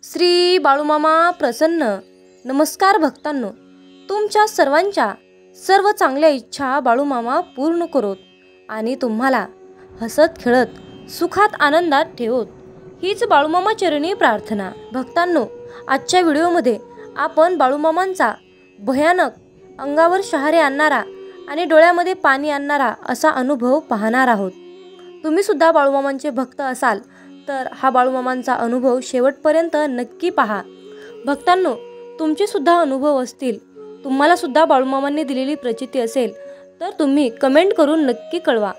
श्री बाळूमामा प्रसन्न. नमस्कार भक्तांनो, तुमच्या सर्वांच्या सर्व चांगल्या इच्छा बाळूमामा पूर्ण करोत आणि तुम्हाला हसत खेळत सुखात आनंदात ठेवोत, हीच बाळूमामा चरणी प्रार्थना. भक्तांनो, आजच्या व्हिडिओमध्ये आपण बाळूमामांचा भयानक, अंगावर शहारे आणणारा आणि डोळ्यामध्ये पाणी आणणारा असा अनुभव पाहणार आहोत. तुम्ही सुद्धा बाळूमामांचे भक्त असाल तर हा बाळूमामांचा अनुभव शेवटपर्यंत नक्की पहा. भक्तांनो, तुमचे सुद्धा अनुभव असतील, तुम्हाला सुद्धा बाळूमामांनी दिलेली प्रचिती असेल तर तुम्ही कमेंट करून नक्की कळवा.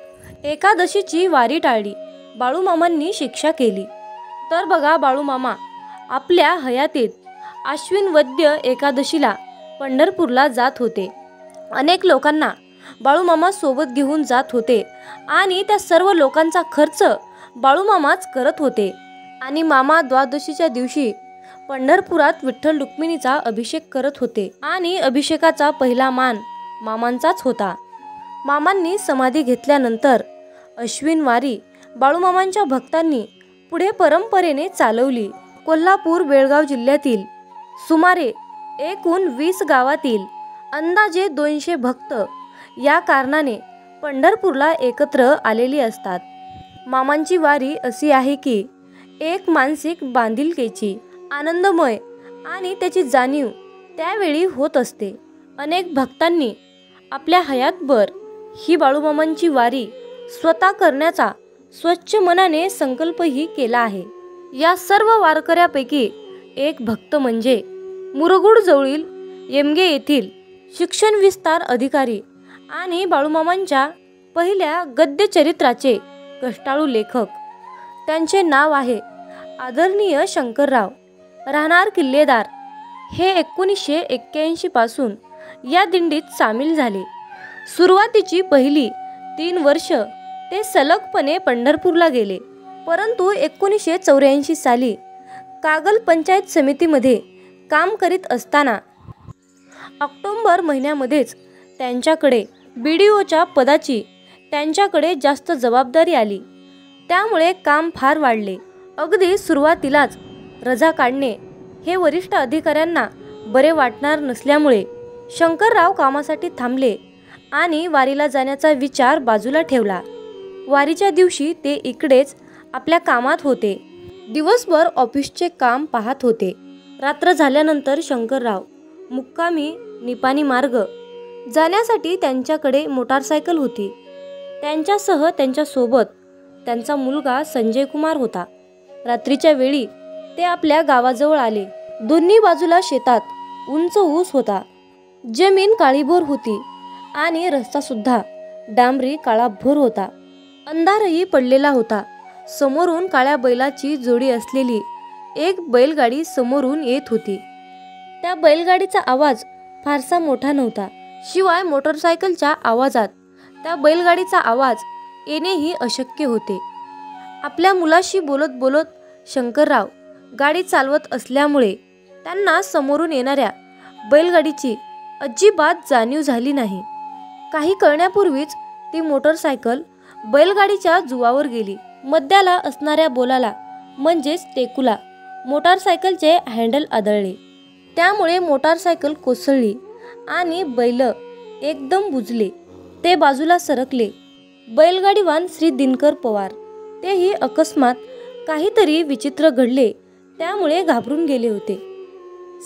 एकादशीची वारी टाळली, बाळूमामांनी शिक्षा केली. तर बघा, बाळूमामा आपल्या हयातीत आश्विन वद्य एकादशीला पंढरपूरला जात होते. अनेक लोकांना बाळूमामा सोबत घेऊन जात होते आणि त्या सर्व लोकांचा खर्च बाळूमामाच करत होते. आणि मामा द्वादशीच्या दिवशी पंढरपुरात विठ्ठल रुक्मिणीचा अभिषेक करत होते आणि अभिषेकाचा पहिला मान मामांचाच होता. मामांनी समाधी घेतल्यानंतर अश्विन वारी बाळूमामांच्या भक्तांनी पुढे परंपरेने चालवली. कोल्हापूर बेळगाव जिल्ह्यातील सुमारे एकूण 20 गावातील अंदाजे 200 भक्त या कारणाने पंढरपूरला एकत्र आलेली असतात. मामांची वारी अशी आहे की एक मानसिक बांधिलकीची, आनंदमय आणि त्याची जाणीव त्यावेळी होत असते. अनेक भक्तांनी आपल्या हयातभर ही बाळूमामांची वारी स्वतः करण्याचा स्वच्छ मनाने संकल्पही केला आहे. या सर्व वारकऱ्यापैकी एक भक्त म्हणजे मुरगुड जवळील येमगे येथील शिक्षण विस्तार अधिकारी आणि बाळूमामांच्या पहिल्या गद्य चरित्राचे कष्टाळू लेखक. त्यांचे नाव आहे आदरणीय शंकरराव, राहणार किल्लेदार. हे 1981 पासून या दिंडीत सामील झाले. सुरुवातीची पहिली 3 वर्ष ते सलगपणे पंढरपूरला गेले, परंतु 1984 साली कागल पंचायत समितीमध्ये काम करीत असताना ऑक्टोबर महिन्यामध्येच त्यांच्याकडे BDOच्या पदाची त्यांच्याकडे जास्त जबाबदारी आली. त्यामुळे काम फार वाढले. अगदी सुरुवातीलाच रजा काढणे हे वरिष्ठ अधिकाऱ्यांना बरे वाटणार नसल्यामुळे शंकरराव कामासाठी थांबले आणि वारीला जाण्याचा विचार बाजूला ठेवला. वारीच्या दिवशी ते इकडेच आपल्या कामात होते. दिवसभर ऑफिसचे काम पाहत होते. रात्र झाल्यानंतर शंकरराव मुक्कामी निपाणी मार्ग जाण्यासाठी त्यांच्याकडे मोटारसायकल होती. त्यांच्यासह त्यांच्यासोबत त्यांचा मुलगा संजय कुमार होता. रात्रीच्या वेळी ते आपल्या गावाजवळ आले. दोन्ही बाजूला शेतात उंच ऊस होता. जमीन काळीभोर होती आणि रस्ता सुद्धा डांबरी काळाभोर होता. अंधारही पडलेला होता. समोरून काळ्या बैलाची जोडी असलेली एक बैलगाडी समोरून येत होती. त्या बैलगाडीचा आवाज फारसा मोठा नव्हता, शिवाय मोटरसायकलच्या आवाजात त्या बैलगाडीचा आवाज येणेही अशक्य होते. आपल्या मुलाशी बोलत बोलत शंकरराव गाडी चालवत असल्यामुळे त्यांना समोरून येणाऱ्या बैलगाडीची अजिबात जाणीव झाली नाही. काही कळण्यापूर्वीच ती मोटरसायकल बैलगाडीच्या जुवावर गेली. मध्याला असणाऱ्या बोलाला म्हणजेच टेकूला मोटारसायकलचे हँडल आदळले. त्यामुळे मोटारसायकल कोसळली आणि बैल एकदम बुजले. ते बाजूला सरकले. बैलगाडीवान श्री दिनकर पवार तेही अकस्मात काहीतरी विचित्र घडले त्यामुळे घाबरून गेले होते.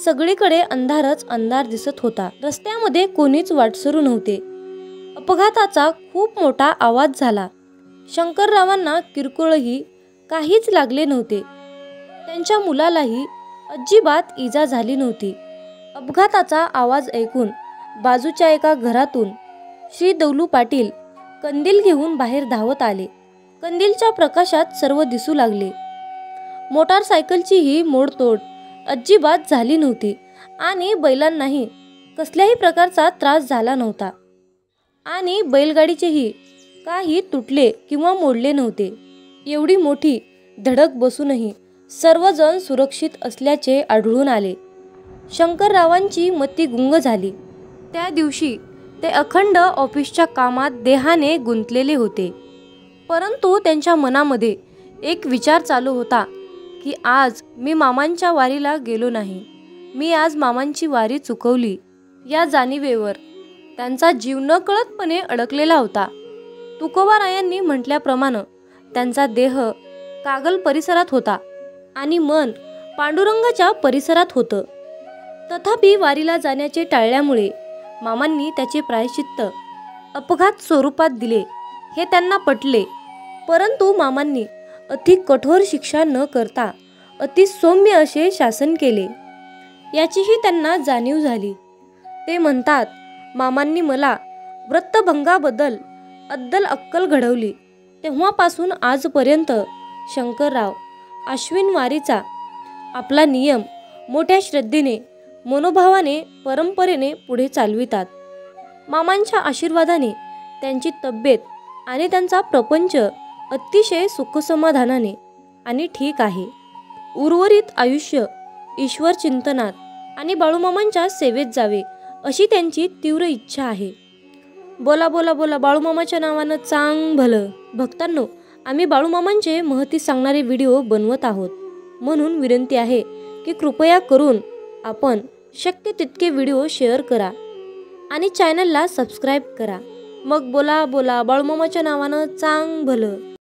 सगळीकडे अंधारच अंधार दिसत होता. रस्त्यामध्ये कोणीच वाटसरू नव्हते. अपघाताचा खूप मोठा आवाज झाला. शंकररावांना किरकोळही काहीच लागले नव्हते. त्यांच्या मुलालाही अजिबात इजा झाली नव्हती. अपघाताचा आवाज ऐकून बाजूच्या एका घरातून श्री दौलू पाटील कंदील घेऊन बाहेर धावत आले. कंदीलच्या प्रकाशात सर्व दिसू लागले. मोटारसायकलचीही मोडतोड अजिबात झाली नव्हती आणि बैलांनाही कसल्याही प्रकारचा त्रास झाला नव्हता आणि बैलगाडीचेही काही तुटले किंवा मोडले नव्हते. एवढी मोठी धडक बसूनही सर्वजण सुरक्षित असल्याचे आढळून आले. शंकररावांची मती गुंग झाली. त्या दिवशी ते अखंड ऑफिसच्या कामात देहाने गुंतलेले होते, परंतु त्यांच्या मनामध्ये एक विचार चालू होता की आज मी मामांच्या वारीला गेलो नाही, मी आज मामांची वारी चुकवली या जाणीवेवर त्यांचा जीव नकळतपणे अडकलेला होता. तुकोबारायांनी म्हटल्याप्रमाणे त्यांचा देह कागल परिसरात होता आणि मन पांडुरंगाच्या परिसरात होतं. तथापि वारीला जाण्याचे टाळल्यामुळे मामांनी त्याचे प्रायश्चित्त अपघात स्वरूपात दिले हे त्यांना पटले. परंतु मामांनी अधिक कठोर शिक्षा न करता अति सौम्य असे शासन केले याचीही त्यांना जाणीव झाली. ते म्हणतात, मामांनी मला व्रतभंगाबद्दल अद्दल अक्कल घडवली. तेव्हापासून आजपर्यंत शंकरराव आश्विन वारीचा आपला नियम मोठ्या श्रद्धेने, मनोभावाने, परंपरेने पुढे चालवितात. मामांच्या आशीर्वादाने त्यांची तब्येत आणि त्यांचा प्रपंच अतिशय सुखसमाधानाने आणि ठीक आहे. उर्वरित आयुष्य ईश्वर चिंतनात आणि बाळूमामांच्या सेवेत जावे अशी त्यांची तीव्र इच्छा आहे. बोला बोला बोला बाळूमामाच्या नावानं चांग भलं. भक्तांनो, आम्ही बाळूमामांचे महती सांगणारे व्हिडिओ बनवत आहोत, म्हणून विनंती आहे की कृपया करून आपण शक्य तितके व्हिडिओ शेअर करा आणि चॅनलला सबस्क्राईब करा. मग बोला बोला बाळूमामाच्या नावानं चांग भलं.